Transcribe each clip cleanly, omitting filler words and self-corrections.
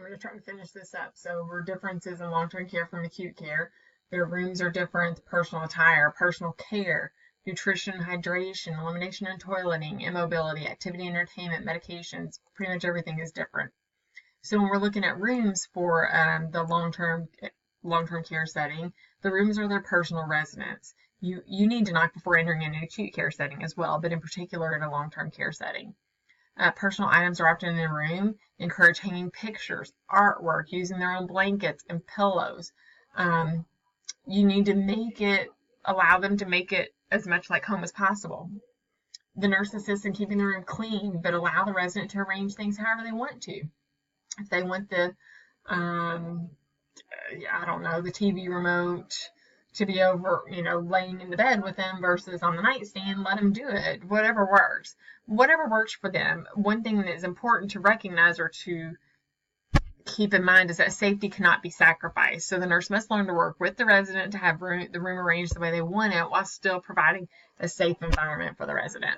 going to try to finish this up. So we're differences in long-term care from acute care. Their rooms are different, personal attire, personal care, nutrition, hydration, elimination and toileting, immobility, activity, entertainment, medications, pretty much everything is different. So when we're looking at rooms for the long-term care setting, the rooms are their personal residence. You need to knock before entering an acute care setting as well, but in particular in a long-term care setting. Personal items are often in the room. Encourage hanging pictures, artwork, using their own blankets and pillows. You need to allow them to make it as much like home as possible. The nurse assists in keeping the room clean, but allow the resident to arrange things however they want to. If they want the, I don't know, the TV remote to be over, laying in the bed with them versus on the nightstand, let them do it. Whatever works. Whatever works for them. One thing that is important to recognize or to keep in mind is that safety cannot be sacrificed. So the nurse must learn to work with the resident to have the room arranged the way they want it while still providing a safe environment for the resident.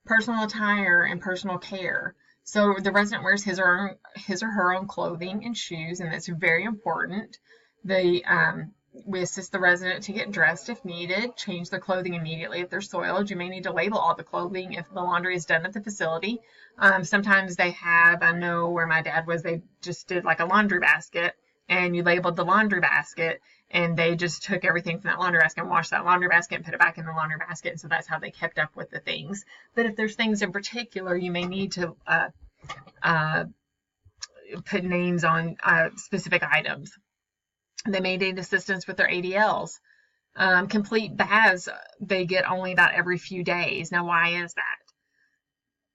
Personal attire and personal care. So the resident wears his or her own clothing and shoes, and that's very important. We assist the resident to get dressed if needed, change their clothing immediately if they're soiled. You may need to label all the clothing if the laundry is done at the facility. Sometimes they have, I know where my dad was, they just did like a laundry basket, and you labeled the laundry basket, and they just took everything from that laundry basket and washed that laundry basket and put it back in the laundry basket. And so that's how they kept up with the things. But if there's things in particular, you may need to put names on specific items. They may need assistance with their ADLs. Complete baths, they get only about every few days. Now, why is that?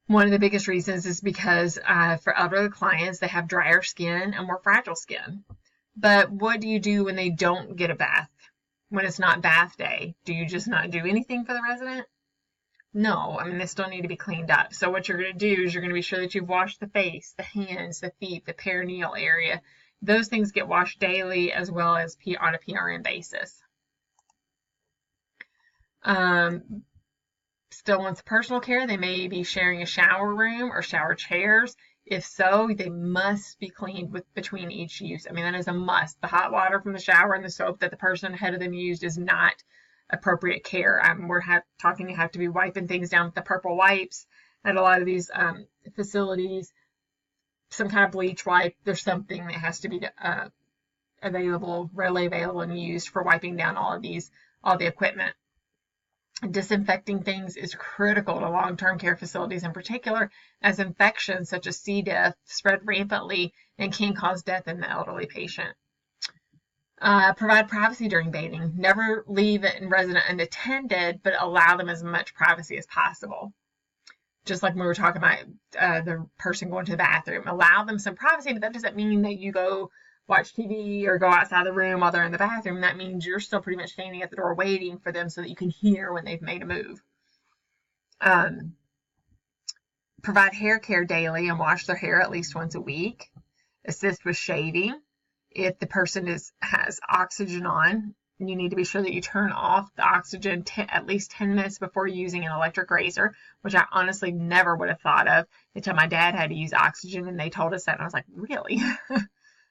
One of the biggest reasons is because for elderly clients, they have drier skin and more fragile skin. But what do you do when they don't get a bath? When it's not bath day, do you just not do anything for the resident? No, they still need to be cleaned up. So what you're going to do is you're going to be sure that you've washed the face, the hands, the feet, the perineal area. Those things get washed daily as well as on a PRN basis. Still wants personal care. They may be sharing a shower room or shower chairs. If so, they must be cleaned between each use. That is a must. The hot water from the shower and the soap that the person ahead of them used is not appropriate care. We're talking you have to be wiping things down with the purple wipes at a lot of these facilities. Some kind of bleach wipe. There's something that has to be readily available and used for wiping down all the equipment. Disinfecting things is critical to long-term care facilities in particular, as infections such as C. diff spread rampantly and can cause death in the elderly patient. Provide privacy during bathing. Never leave a resident unattended, but allow them as much privacy as possible. Just like we were talking about the person going to the bathroom. Allow them some privacy, but that doesn't mean that you go watch TV or go outside the room while they're in the bathroom. That means you're still pretty much standing at the door waiting for them so that you can hear when they've made a move. Provide hair care daily and wash their hair at least once a week. Assist with shaving. If the person has oxygen on, you need to be sure that you turn off the oxygen at least 10 minutes before using an electric razor, which I honestly never would have thought of until my dad had to use oxygen and they told us that. And I was like, really?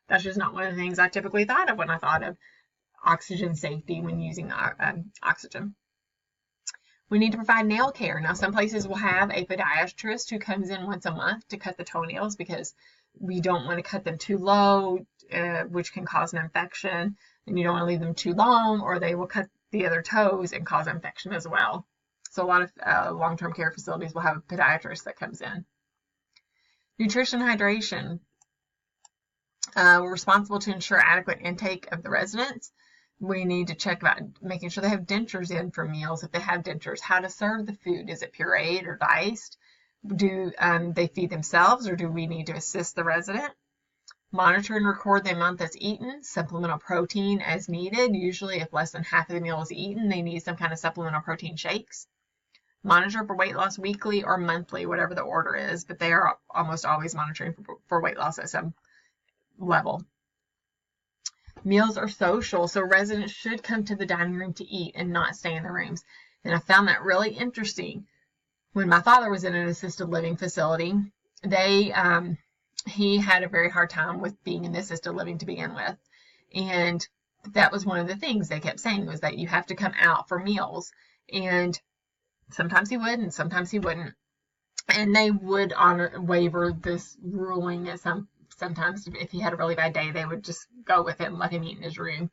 That's just not one of the things I typically thought of when I thought of oxygen safety when using oxygen. We need to provide nail care. Now, some places will have a podiatrist who comes in once a month to cut the toenails because we don't want to cut them too low, which can cause an infection, and you don't want to leave them too long, or they will cut the other toes and cause infection as well. So a lot of long-term care facilities will have a podiatrist that comes in. Nutrition and hydration. We're responsible to ensure adequate intake of the residents. We need to check about making sure they have dentures in for meals. If they have dentures, how to serve the food. Is it pureed or diced? Do they feed themselves, or do we need to assist the resident? Monitor and record the amount that's eaten. Supplemental protein as needed. Usually if less than half of the meal is eaten, they need some kind of supplemental protein shakes. Monitor for weight loss weekly or monthly, whatever the order is, but they are almost always monitoring for weight loss at some level. Meals are social, so residents should come to the dining room to eat and not stay in the rooms. And I found that really interesting. When my father was in an assisted living facility, he had a very hard time with being in assisted living to begin with. And that was one of the things they kept saying, was that you have to come out for meals. And sometimes he would and sometimes he wouldn't. And they would waiver this ruling at sometimes if he had a really bad day, they would just go with it and let him eat in his room.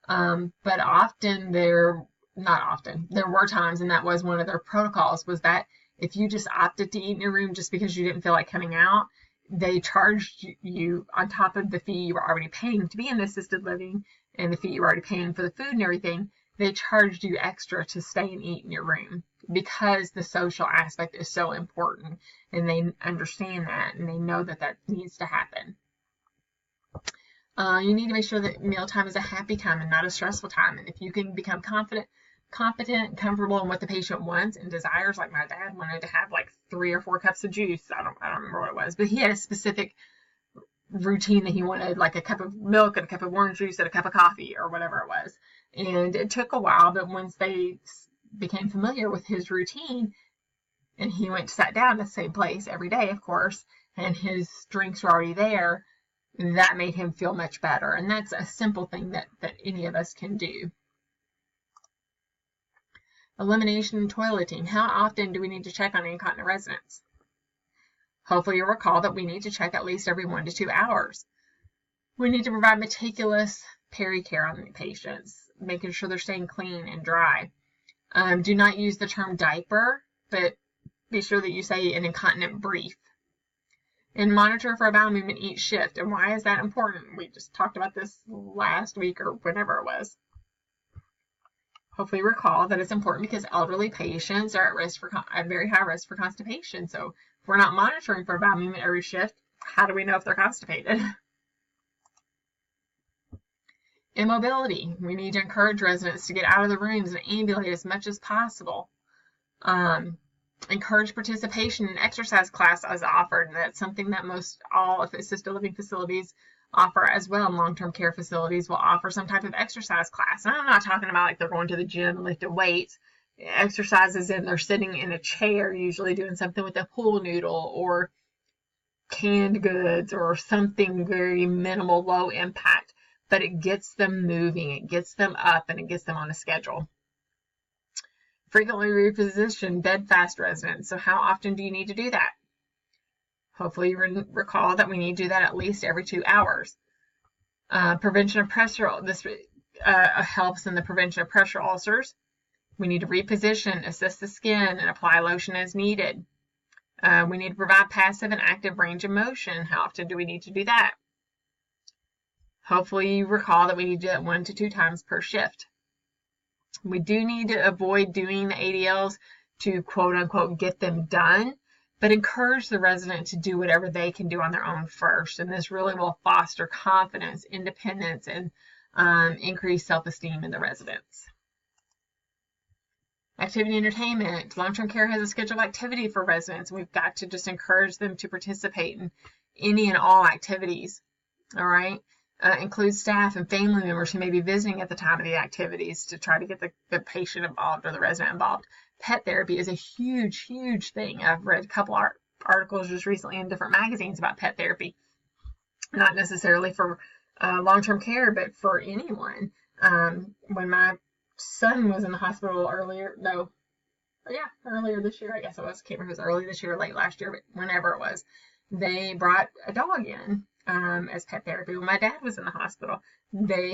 But not often, there were times, and that was one of their protocols, was that if you just opted to eat in your room just because you didn't feel like coming out, they charged you on top of the fee you were already paying to be in assisted living and the fee you were already paying for the food and everything. They charged you extra to stay and eat in your room because the social aspect is so important, and they understand that, and they know that that needs to happen. You need to make sure that mealtime is a happy time and not a stressful time. And if you can become competent, comfortable in what the patient wants and desires, like my dad wanted to have like 3 or 4 cups of juice. I don't remember what it was, but he had a specific routine that he wanted, like a cup of milk and a cup of orange juice and a cup of coffee or whatever it was. And it took a while, but once they became familiar with his routine, and he sat down at the same place every day, of course, and his drinks were already there, that made him feel much better. And that's a simple thing that any of us can do. Elimination and toileting. How often do we need to check on incontinent residents? Hopefully you'll recall that we need to check at least every 1 to 2 hours. We need to provide meticulous peri-care on the patients, making sure they're staying clean and dry. Do not use the term diaper, but be sure that you say an incontinent brief. And monitor for bowel movement each shift. And why is that important? We just talked about this last week or whenever it was. Hopefully recall that it's important because elderly patients are at very high risk for constipation. So if we're not monitoring for bowel movement every shift, how do we know if they're constipated? Immobility. We need to encourage residents to get out of the rooms and ambulate as much as possible. Encourage participation in exercise class as offered. And that's something that all of assisted living facilities offer as well. And long-term care facilities will offer some type of exercise class. And I'm not talking about like they're going to the gym and lifting weights. Exercises in, they're sitting in a chair, usually doing something with a pool noodle or canned goods or something very minimal, low impact. But it gets them moving, it gets them up, and it gets them on a schedule. Frequently reposition bedfast residents. So how often do you need to do that? Hopefully you recall that we need to do that at least every 2 hours. Prevention of pressure. This helps in the prevention of pressure ulcers. We need to reposition, assist the skin, and apply lotion as needed. We need to provide passive and active range of motion. How often do we need to do that? Hopefully you recall that we need to do that 1 to 2 times per shift. We do need to avoid doing the ADLs to quote unquote get them done, but encourage the resident to do whatever they can do on their own first. And this really will foster confidence, independence, and increase self-esteem in the residents. Activity entertainment. Long-term care has a scheduled activity for residents. We've got to just encourage them to participate in any and all activities. All right. Include staff and family members who may be visiting at the time of the activities to try to get the patient involved or the resident involved. Pet therapy is a huge, huge thing. I've read a couple articles just recently in different magazines about pet therapy. Not necessarily for long-term care, but for anyone. When my son was in the hospital earlier this year, I guess it was. Can't remember if it was early this year or late last year, but whenever it was, they brought a dog in as pet therapy. When my dad was in the hospital, they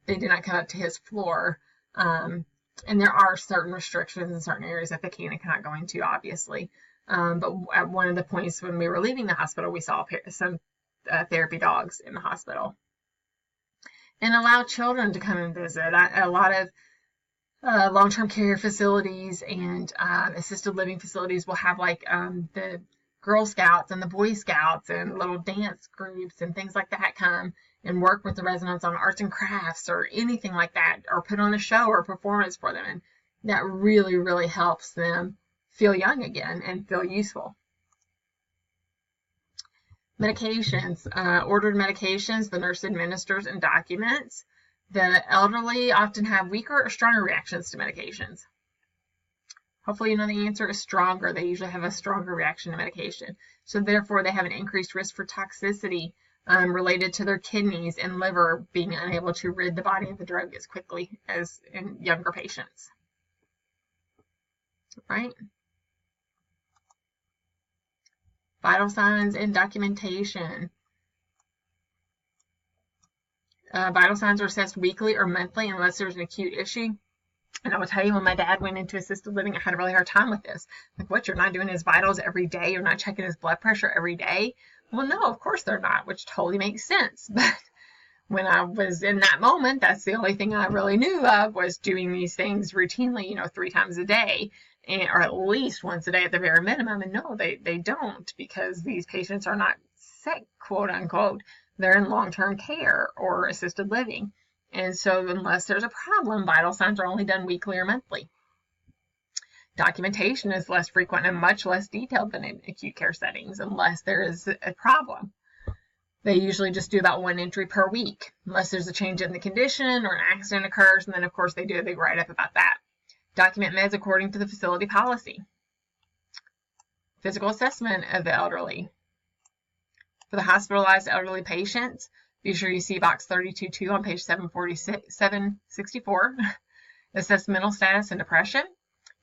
did not come up to his floor, and there are certain restrictions in certain areas that they can and cannot go into, obviously. But at one of the points when we were leaving the hospital, we saw some therapy dogs in the hospital. And allow children to come and visit. A lot of long-term care facilities and assisted living facilities will have like the Girl Scouts and the Boy Scouts and little dance groups and things like that come and work with the residents on arts and crafts or anything like that, or put on a show or performance for them. And that really, really helps them feel young again and feel useful. Medications, ordered medications, the nurse administers and documents. The elderly often have weaker or stronger reactions to medications. Hopefully you know the answer is stronger. They usually have a stronger reaction to medication. So therefore they have an increased risk for toxicity related to their kidneys and liver being unable to rid the body of the drug as quickly as in younger patients. Right? Vital signs and documentation. Vital signs are assessed weekly or monthly unless there's an acute issue. And I will tell you, when my dad went into assisted living, I had a really hard time with this. Like, what, you're not doing his vitals every day? You're not checking his blood pressure every day? Well, no, of course they're not, which totally makes sense. But when I was in that moment, that's the only thing I really knew of, was doing these things routinely, 3 times a day, or at least once a day at the very minimum. And no, they don't, because these patients are not sick, quote unquote. They're in long-term care or assisted living. And so unless there's a problem, vital signs are only done weekly or monthly. Documentation is less frequent and much less detailed than in acute care settings unless there is a problem. They usually just do about 1 entry per week, unless there's a change in the condition or an accident occurs, and then of course they do a big write-up about that. Document meds according to the facility policy. Physical assessment of the elderly. For the hospitalized elderly patients, be sure you see box 32.2 on page 764. Assess mental status and depression.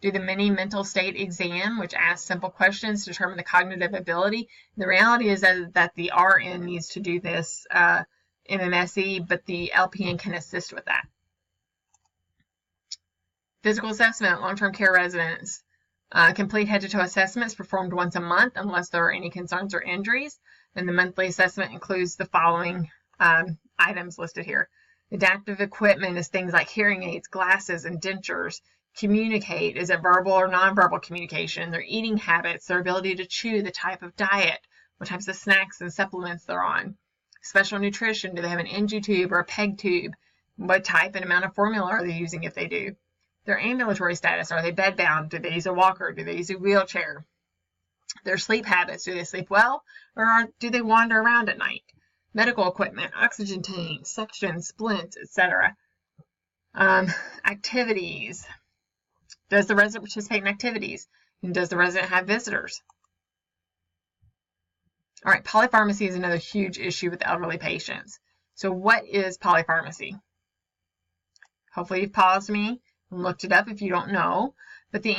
Do the mini mental state exam, which asks simple questions to determine the cognitive ability. The reality is that the RN needs to do this in an SE, but the LPN can assist with that. Physical assessment, long-term care residents. Complete head-to-toe assessments performed once a month unless there are any concerns or injuries. And the monthly assessment includes the following items listed here. Adaptive equipment is things like hearing aids, glasses, and dentures. Communicate, is it verbal or nonverbal communication? Their eating habits, their ability to chew, the type of diet, what types of snacks and supplements they're on. Special nutrition, do they have an NG tube or a PEG tube? What type and amount of formula are they using if they do? Their ambulatory status, are they bedbound? Do they use a walker? Do they use a wheelchair? Their sleep habits, do they sleep well or do they wander around at night? Medical equipment, oxygen tanks, sections, splints, etc. Activities. Does the resident participate in activities? And does the resident have visitors? All right, polypharmacy is another huge issue with elderly patients. So what is polypharmacy? Hopefully you've paused me and looked it up if you don't know. But the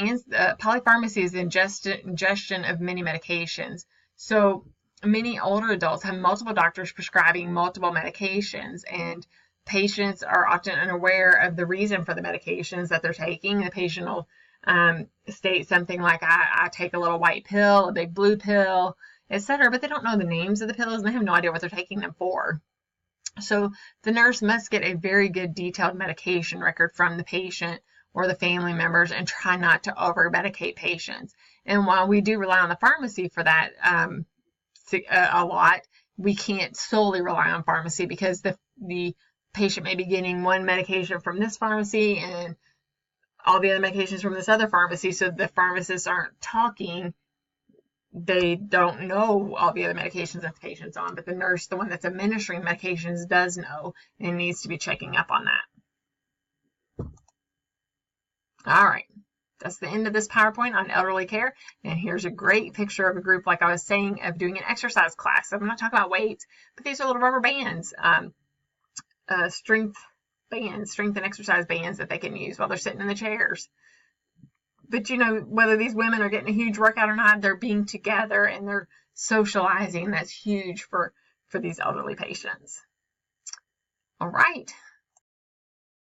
polypharmacy is the ingestion of many medications. So many older adults have multiple doctors prescribing multiple medications, and patients are often unaware of the reason for the medications that they're taking. The patient will state something like, I take a little white pill, a big blue pill, etc., but they don't know the names of the pills and they have no idea what they're taking them for. So the nurse must get a very good detailed medication record from the patient or the family members and try not to over-medicate patients. And while we do rely on the pharmacy for that a lot, we can't solely rely on pharmacy, because the patient may be getting one medication from this pharmacy and all the other medications from this other pharmacy, so the pharmacists aren't talking. They don't know all the other medications that the patient's on, but the nurse, the one that's administering medications, does know and needs to be checking up on that. All right, that's the end of this PowerPoint on elderly care. And here's a great picture of a group, like I was saying, of doing an exercise class. I'm not talking about weights, but these are little rubber bands, strength and exercise bands that they can use while they're sitting in the chairs. But whether these women are getting a huge workout or not, they're being together and they're socializing. That's huge for these elderly patients. All right.